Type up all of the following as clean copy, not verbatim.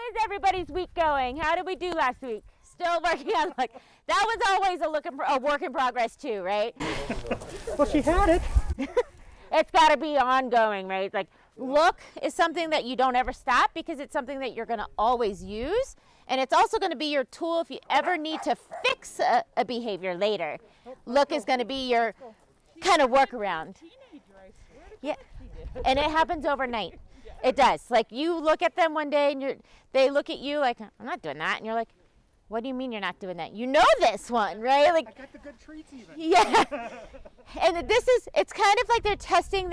is everybody's week going? How did we do last week? Still working on look. That was always a work in progress too, right? Well, she had it. It's got to be ongoing, right? Like look is something that you don't ever stop because it's something that you're going to always use. And it's also going to be your tool if you ever need to fix a behavior later. Look is going to be your kind of workaround. Yeah, and it happens overnight. It does. Like you look at them one day and they look at you like, I'm not doing that. And you're like, what do you mean you're not doing that? You know this one, right? Like, I got the good treats even. Yeah. And it's kind of like they're testing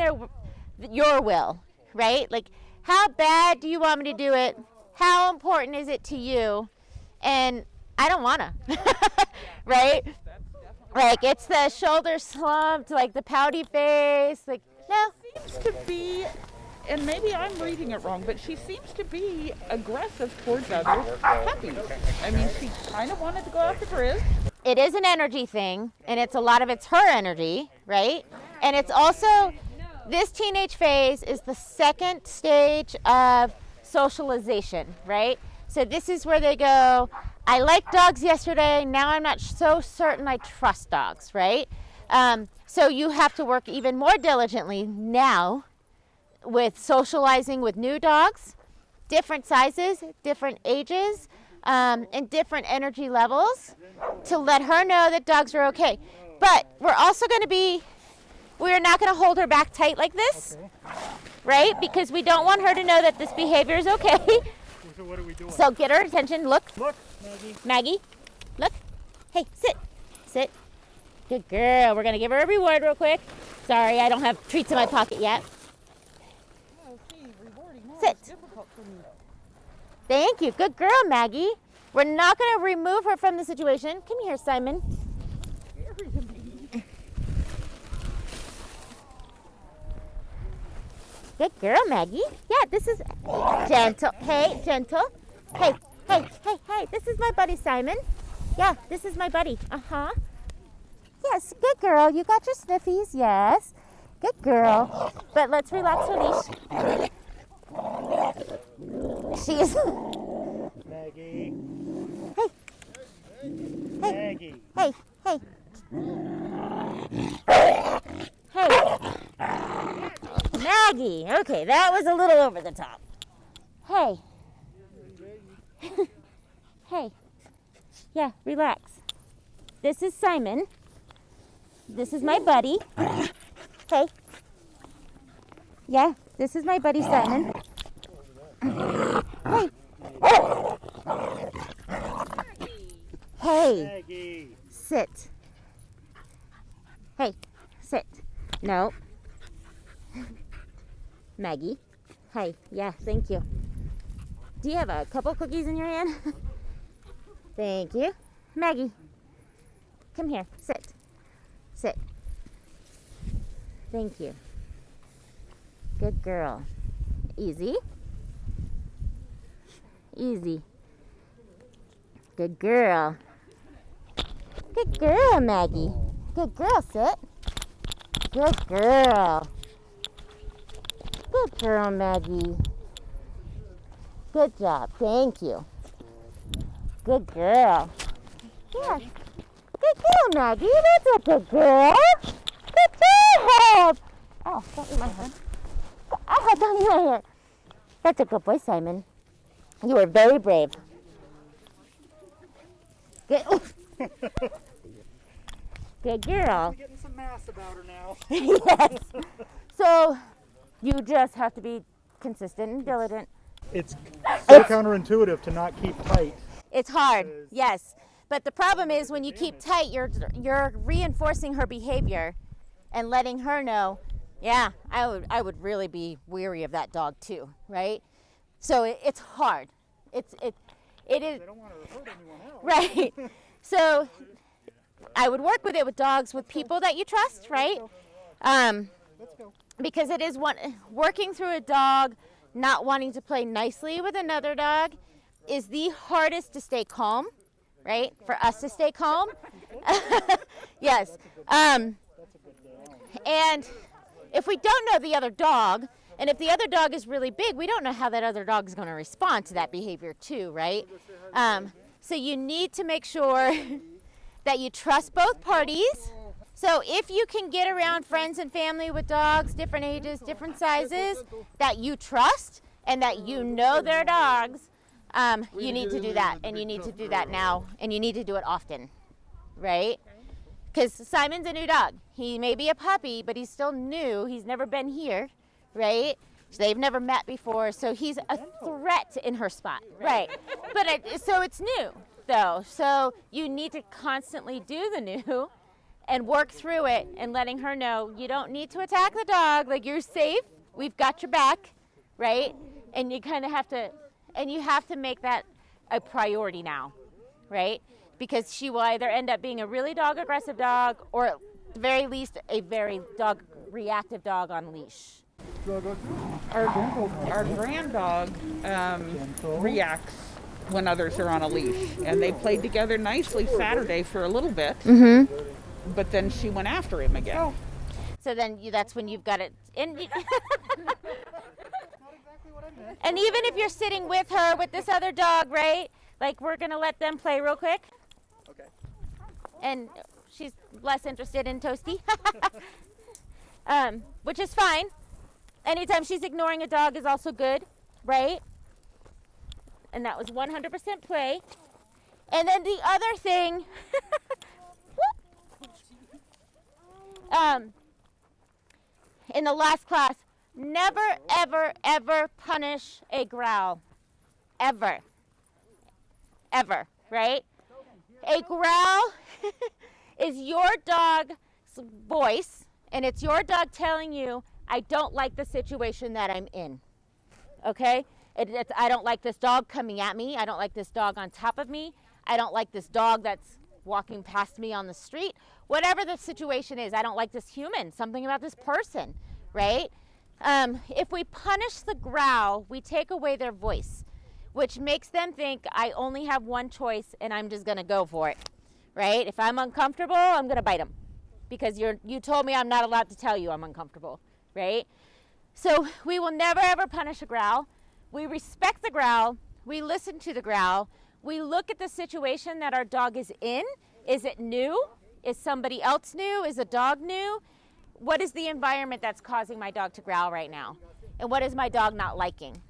your will, right? Like, how bad do you want me to do it? How important is it to you? And I don't want to, right? Like, it's the shoulder slumped, like the pouty face, like, no. Seems to be, and maybe I'm reading it wrong, but she seems to be aggressive towards other puppies. I mean, she kind of wanted to go after Grizz. It is an energy thing, and it's her energy, right? And it's also, this teenage phase is the second stage of socialization, right? So this is where they go, I liked dogs yesterday, now I'm not so certain I trust dogs, right? So you have to work even more diligently now with socializing with new dogs, different sizes, different ages, and different energy levels to let her know that dogs are okay. But we're not going to hold her back tight like this, right? Because we don't want her to know that this behavior is okay. So what are we doing? So get her attention. Look. Look, Maggie. Maggie, look. Hey, sit. Sit. Good girl. We're going to give her a reward real quick. Sorry, I don't have treats in my pocket yet. Sit. Thank you. Good girl, Maggie. We're not going to remove her from the situation. Come here, Simon. Good girl, Maggie. Yeah, this is gentle. Hey, gentle. Hey. This is my buddy, Simon. Yeah, this is my buddy. Uh-huh. Yes, good girl. You got your sniffies. Yes. Good girl. But let's relax her leash. She's... Maggie. Hey. Maggie. Hey. Maggie. Okay, that was a little over the top. Hey. Hey. Yeah, relax. This is Simon. This is my buddy. Hey. Yeah, this is my buddy Simon. Hey. Hey. Maggie. Sit. Hey, sit. No. Maggie. Hey, yeah, thank you. Do you have a couple cookies in your hand? Thank you. Maggie, come here. Sit. Sit. Thank you. Good girl. Easy. Easy. Good girl. Good girl, Maggie. Good girl, sit. Good girl. Good girl, Maggie. Good job. Thank you. Good girl. Yeah. Good girl, Maggie. That's a good girl. Good job. Oh, don't eat my hair. Oh, don't eat my hair. That's a good boy, Simon. You were very brave. Good. Good girl. I'm getting some mass about her now. Yes. So you just have to be consistent and diligent. It's so counterintuitive to not keep tight. It's hard, yes. But the problem is when you keep tight, you're reinforcing her behavior and letting her know, yeah, I would really be weary of that dog too, right? So it's hard. It is. They don't want to hurt anyone else. Right. So I would work with it with dogs with people that you trust, right? Let's go. Because it is working through a dog not wanting to play nicely with another dog is the hardest to stay calm, right? For us to stay calm. Yes. And if we don't know the other dog, And if the other dog is really big, we don't know how that other dog is going to respond to that behavior too, right? So you need to make sure that you trust both parties. So if you can get around friends and family with dogs, different ages, different sizes, that you trust and that you know their dogs, you need to do that, and you need to do that now, and you need to do it often, right? Because Simon's a new dog. He may be a puppy, but he's still new. He's never been here, right? They've never met before, so he's a threat in her spot, right? But so it's new, though. So you need to constantly do the new and work through it and letting her know you don't need to attack the dog. Like, you're safe. We've got your back, right? And you kind of have to, and you have to make that a priority now, right? Because she will either end up being a really dog-aggressive dog or at the very least a very dog-reactive dog on leash. Our grand dog reacts when others are on a leash, and they played together nicely Saturday for a little bit, but then she went after him again. So then that's when you've got it. And even if you're sitting with her, with this other dog, right? Like, we're going to let them play real quick. Okay. And she's less interested in Toasty, which is fine. Anytime she's ignoring a dog is also good, right? And that was 100% play. And then the other thing, in the last class, never, ever, ever punish a growl. Ever. Ever, right? A growl is your dog's voice, and it's your dog telling you, I don't like the situation that I'm in, okay? I don't like this dog coming at me. I don't like this dog on top of me. I don't like this dog that's walking past me on the street. Whatever the situation is, I don't like this human, something about this person, right? If we punish the growl, we take away their voice, which makes them think I only have one choice and I'm just gonna go for it, right? If I'm uncomfortable, I'm gonna bite them because you told me I'm not allowed to tell you I'm uncomfortable, right? So we will never ever punish a growl. We respect the growl. We listen to the growl. We look at the situation that our dog is in. Is it new? Is somebody else new? Is a dog new? What is the environment that's causing my dog to growl right now? And what is my dog not liking,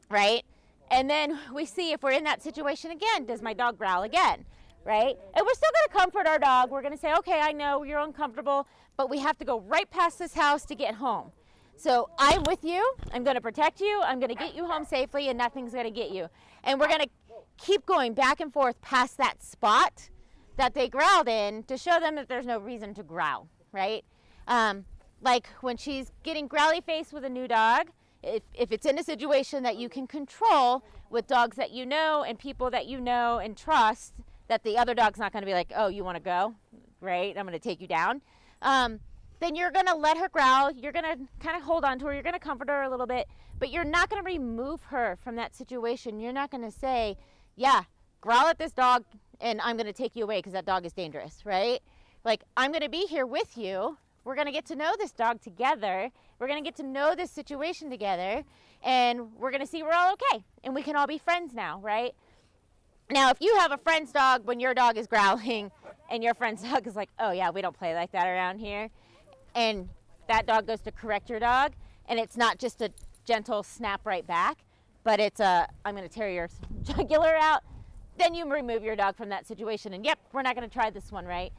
right? And then we see if we're in that situation again, does my dog growl again, right? And we're still gonna comfort our dog. We're gonna say, okay, I know you're uncomfortable, but we have to go right past this house to get home. So I'm with you, I'm gonna protect you, I'm gonna get you home safely, and nothing's gonna get you. And we're gonna keep going back and forth past that spot that they growled in to show them that there's no reason to growl, right? Like when she's getting growly face with a new dog, if it's in a situation that you can control with dogs that you know and people that you know and trust, that the other dog's not going to be like, oh, you want to go? Right? I'm going to take you down. Then you're going to let her growl. You're going to kind of hold on to her. You're going to comfort her a little bit, but you're not going to remove her from that situation. You're not going to say, yeah, growl at this dog and I'm going to take you away because that dog is dangerous, right? Like, I'm going to be here with you. We're going to get to know this dog together. We're going to get to know this situation together, and we're going to see we're all okay, and we can all be friends now, right? Now, if you have a friend's dog when your dog is growling and your friend's dog is like, oh, yeah, we don't play like that around here, and that dog goes to correct your dog, and it's not just a gentle snap right back, but it's a, I'm going to tear your jugular out, then you remove your dog from that situation, and yep, we're not going to try this one, right?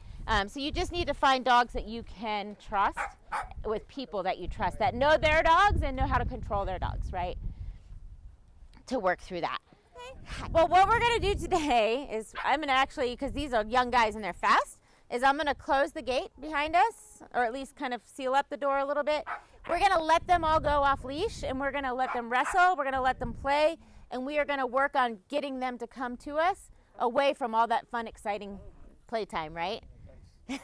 So you just need to find dogs that you can trust with people that you trust that know their dogs and know how to control their dogs, right? To work through that. Well, what we're going to do today is I'm going to actually, because these are young guys and they're fast, is I'm going to close the gate behind us, or at least kind of seal up the door a little bit. We're going to let them all go off leash, and we're going to let them wrestle. We're going to let them play, and we are going to work on getting them to come to us away from all that fun, exciting playtime, right? All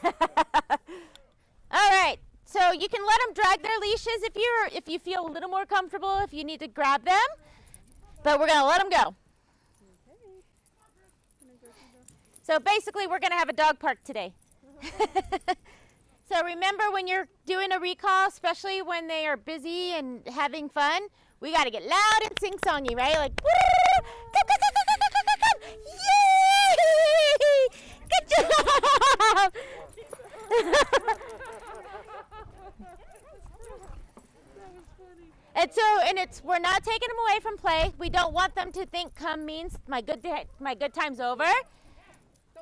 right, so you can let them drag their leashes if you feel a little more comfortable, if you need to grab them, but we're gonna let them go. So basically we're gonna have a dog park today. So remember, when you're doing a recall, especially when they are busy and having fun, we got to get loud and sing-songy, right? Like, woo! Come, come, come, come, come, come, come, come. Yay! Good job! We're not taking them away from play. We don't want them to think come means my good time's over,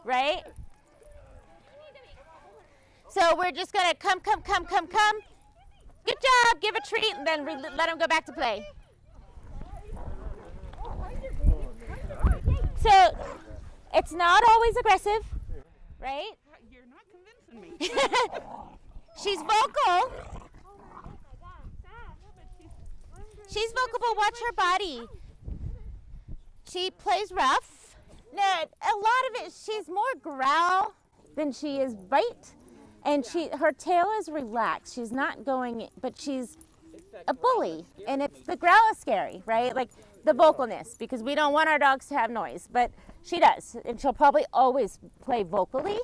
right? So we're just gonna come. Good job, give a treat, and then let them go back to play. So it's not always aggressive, right? You're not convincing me. She's vocal. She's vocal, but watch her body. She plays rough. Now, a lot of it, she's more growl than she is bite. And her tail is relaxed. She's not going, but she's a bully. And the growl is scary, right? Like the vocalness, because we don't want our dogs to have noise, but she does. And she'll probably always play vocally,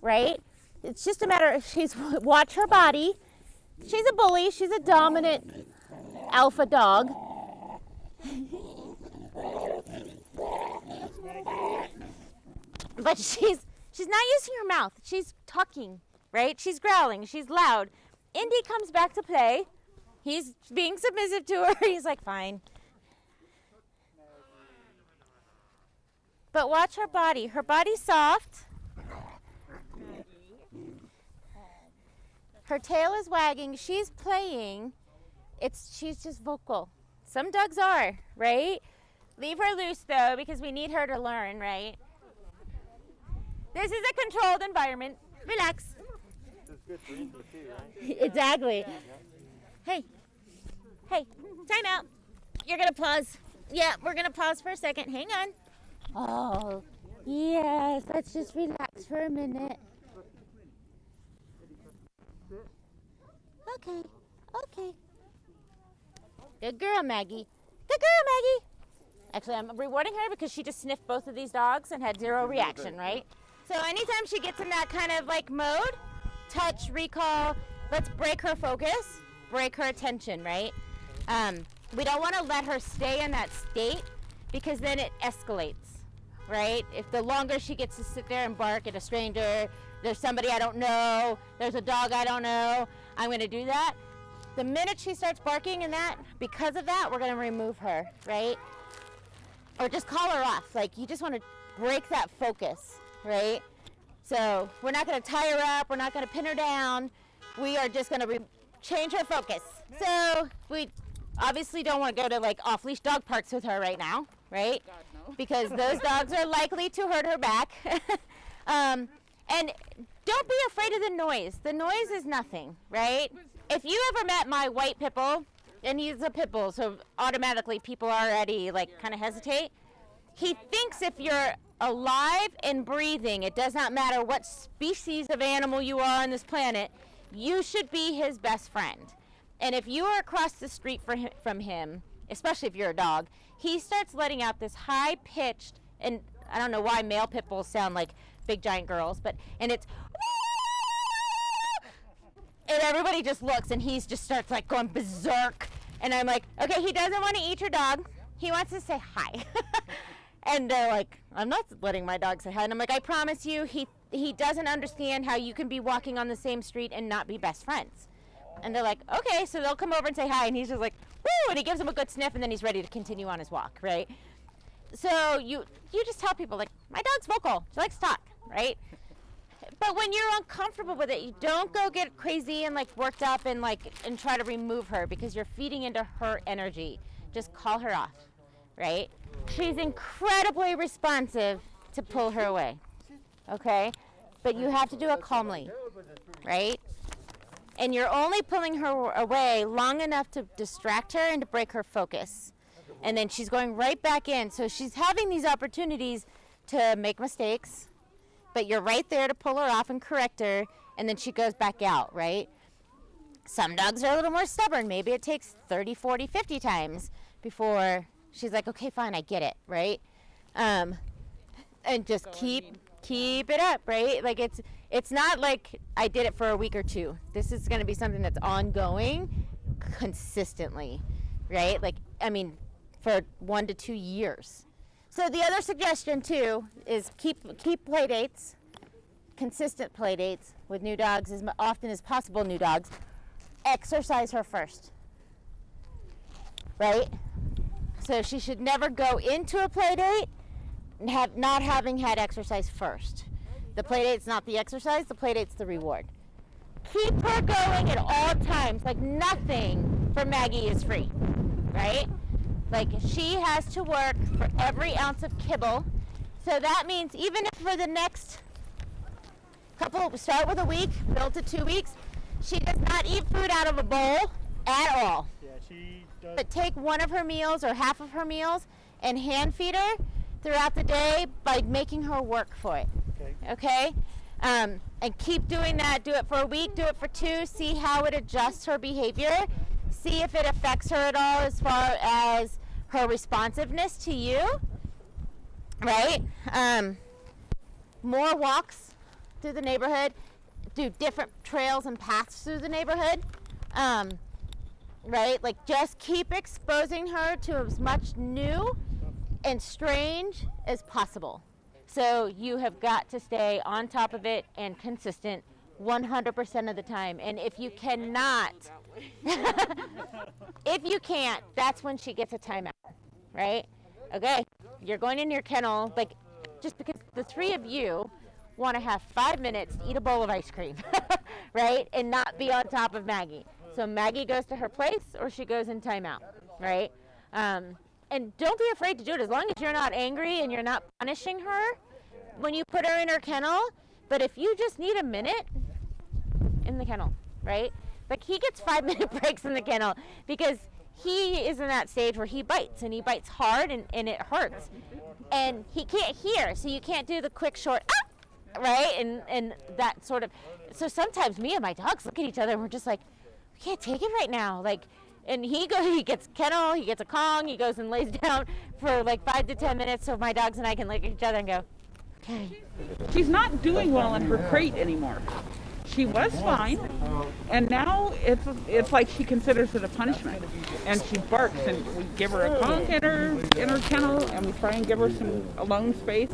right? It's just a matter of watch her body. She's a bully. She's a dominant alpha dog. But she's not using her mouth. She's talking, right? She's growling. She's loud. Indy comes back to play. He's being submissive to her. He's like, fine. But watch her body. Her body's soft. Her tail is wagging. She's playing. She's just vocal. Some dogs are, right? Leave her loose, though, because we need her to learn, right? This is a controlled environment. Relax. It's good for Indy too, right? Exactly. Hey, time out. You're going to pause. Yeah, we're going to pause for a second. Hang on. Oh, yes. Let's just relax for a minute. Okay. Good girl, Maggie. Actually, I'm rewarding her because she just sniffed both of these dogs and had zero reaction, right? So anytime she gets in that kind of like mode, touch, recall, let's break her focus, break her attention, right? We don't want to let her stay in that state because then it escalates, right? If the longer she gets to sit there and bark at a stranger, there's somebody I don't know, there's a dog I don't know, I'm going to do that. The minute she starts barking and that, because of that, we're going to remove her, right? Or just call her off. Like, you just want to break that focus, right? So we're not going to tie her up. We're not going to pin her down. We are just going to change her focus. So we obviously don't want to go to, like, off-leash dog parks with her right now, right? God, no. Because those dogs are likely to hurt her back. And don't be afraid of the noise. The noise is nothing, right? If you ever met my white pit bull, and he's a pit bull, so automatically people already like kind of hesitate. He thinks if you're alive and breathing, it does not matter what species of animal you are on this planet, you should be his best friend. And if you are across the street from him, especially if you're a dog, he starts letting out this high-pitched, and I don't know why male pit bulls sound like big giant girls, and it's, and everybody just looks and he just starts like going berserk. And I'm like, okay, he doesn't want to eat your dog. He wants to say hi. And they're like, I'm not letting my dog say hi. And I'm like, I promise you, he doesn't understand how you can be walking on the same street and not be best friends. And they're like, okay, so they'll come over and say hi. And he's just like, woo, and he gives them a good sniff and then he's ready to continue on his walk, right? So you just tell people, like, my dog's vocal. She likes to talk, right? But when you're uncomfortable with it, you don't go get crazy and like worked up and try to remove her because you're feeding into her energy. Just call her off, right? She's incredibly responsive to pull her away, okay? But you have to do it calmly, right? And you're only pulling her away long enough to distract her and to break her focus. And then she's going right back in. So she's having these opportunities to make mistakes, but you're right there to pull her off and correct her, and then she goes back out, right? Some dogs are a little more stubborn. Maybe it takes 30, 40, 50 times before she's like, okay, fine, I get it, right? And just keep keep it up, right? Like it's not like I did it for a week or two. This is going to be something that's ongoing consistently, right? Like, I mean, for 1 to 2 years. So the other suggestion too is keep play dates, consistent play dates with new dogs as often as possible. New dogs, exercise her first, right? So she should never go into a play date not having had exercise first. The play date's not the exercise, the play date's the reward. Keep her going at all times. Like, nothing for Maggie is free, right? Like, she has to work for every ounce of kibble. So that means even if for the next start with a week, build to 2 weeks, she does not eat food out of a bowl at all. Yeah, she does. But take one of her meals or half of her meals and hand feed her throughout the day by making her work for it. Okay? And keep doing that. Do it for a week, do it for 2, see how it adjusts her behavior, see if it affects her at all as far as her responsiveness to you, right? More walks through the neighborhood, do different trails and paths through the neighborhood, right? Like, just keep exposing her to as much new and strange as possible. So you have got to stay on top of it and consistent 100% of the time. And if you cannot, if you can't, that's when she gets a timeout, right? Okay, you're going in your kennel, like, just because the 3 of you want to have 5 minutes to eat a bowl of ice cream, right? And not be on top of Maggie. So Maggie goes to her place or she goes in timeout, right? And don't be afraid to do it as long as you're not angry and you're not punishing her when you put her in her kennel. But if you just need a minute in the kennel, right? Like, he gets 5-minute breaks in the kennel because he is in that stage where he bites, and he bites hard, and it hurts. And he can't hear, so you can't do the quick, short, ah! Right? And that sort of, so sometimes me and my dogs look at each other and we're just like, we can't take it right now. Like, and he gets kennel, he gets a Kong, he goes and lays down for like 5 to 10 minutes so my dogs and I can look at each other and go, okay. She's not doing well in her crate anymore. She was fine, and now it's like she considers it a punishment, and she barks, and we give her a Kong in her kennel, and we try and give her some alone space.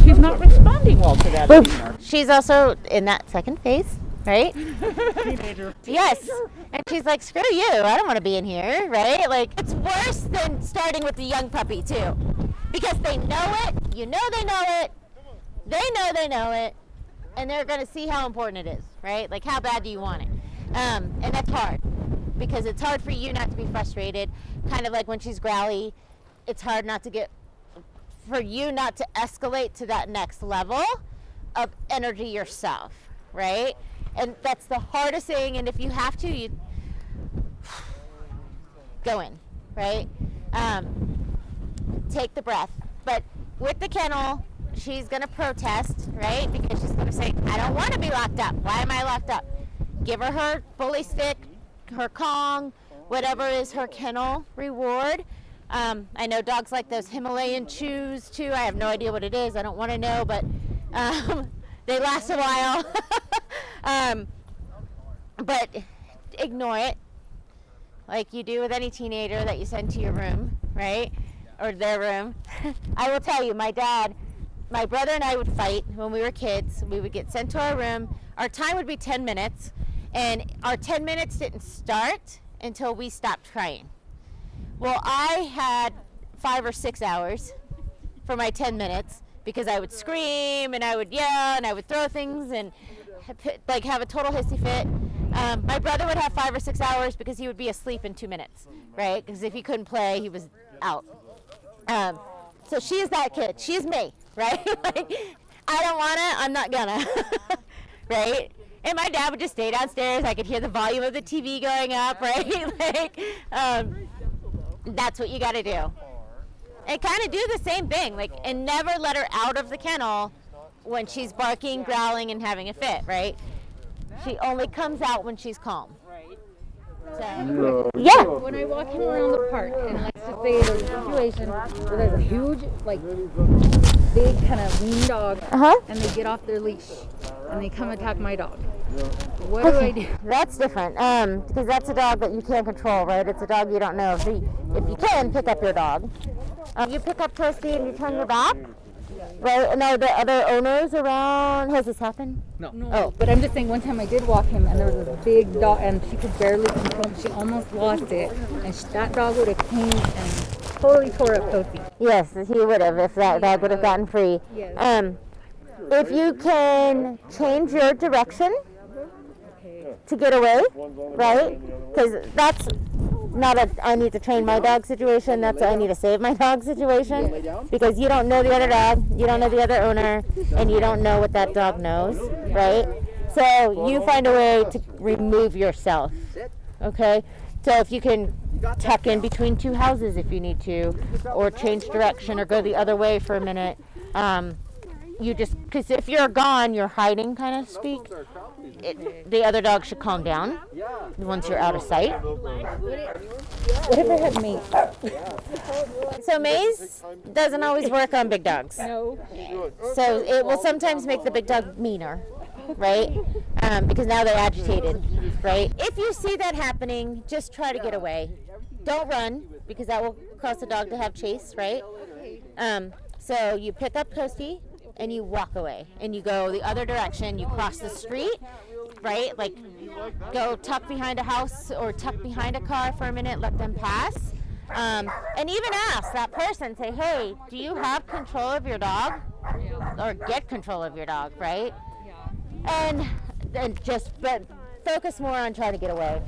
She's not responding well to that anymore. She's also in that second phase, right? Teenager. Yes. And she's like, screw you, I don't want to be in here, right? Like, it's worse than starting with the young puppy too, because they know it, you know they know it, they know it, and they're going to see how important it is, right? Like, how bad do you want it? And that's hard, because it's hard for you not to be frustrated, kind of like when she's growly. It's hard for you not to escalate to that next level of energy yourself, right? And that's the hardest thing, and if you have to, you go in, right? Take the breath. But with the kennel, she's going to protest, right? Because she's going to say, I don't want to be locked up. Why am I locked up? Give her bully stick, her Kong, whatever is her kennel reward. I know dogs like those Himalayan chews too. I have no idea what it is. I don't want to know, but they last a while. But ignore it, like you do with any teenager that you send to your room, right? Or their room. I will tell you, my brother and I would fight when we were kids. We would get sent to our room. Our time would be 10 minutes, and our 10 minutes didn't start until we stopped crying. Well, I had 5 or 6 hours for my 10 minutes because I would scream and I would yell and I would throw things and have a total hissy fit. My brother would have 5 or 6 hours because he would be asleep in 2 minutes, right? Because if he couldn't play, he was out. So she is that kid. She is me, right? Like, I don't want to, I'm not gonna, right? And my dad would just stay downstairs. I could hear the volume of the TV going up, right? Like, that's what you got to do. And kind of do the same thing, like, and never let her out of the kennel when she's barking, growling, and having a fit, right? She only comes out when she's calm. So, yeah. When I walk him around the park, and let's just say there's a situation where there's a huge, big kind of lean dog, Uh-huh. and they get off their leash, and they come attack my dog. What do I do? That's different, because that's a dog that you can't control, right? It's a dog you don't know. So if you can, pick up your dog. You pick up Toasty and you turn your back, right? And are there other owners around? Has this happened? No. Oh, but I'm just saying, one time I did walk him, and there was a big dog, and she could barely control him. She almost lost it, and that dog would have came and totally tore up Toasty. Yes, he would have if that dog would have gotten free. Yes. If you can change your direction to get away, right? Because that's not a I need to train my dog situation, that's a I need to save my dog situation. Because you don't know the other dog, you don't know the other owner, and you don't know what that dog knows, right? So you find a way to remove yourself, okay? So if you can tuck in between two houses if you need to, or change direction or go the other way for a minute, you just, because if you're gone, you're hiding, kind of speak. The other dog should calm down once you're out of sight. What if I had mace? So mace doesn't always work on big dogs. No. So it will sometimes make the big dog meaner, right? Because now they're agitated, right? If you see that happening, just try to get away. Don't run, because that will cause the dog to have chase, right? So you pick up Toasty and you walk away, and you go the other direction. You cross the street, right? Like go tuck behind a house or tuck behind a car for a minute, let them pass. And even ask that person, say, hey, do you have control of your dog? Or get control of your dog, right? And but focus more on trying to get away.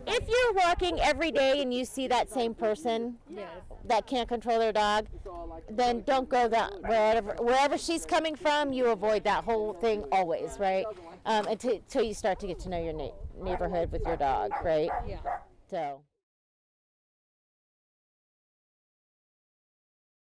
If you're walking every day and you see that same person that can't control their dog, then don't go wherever she's coming from. You avoid that whole thing always, right? Until you start to get to know your neighborhood with your dog, right? So.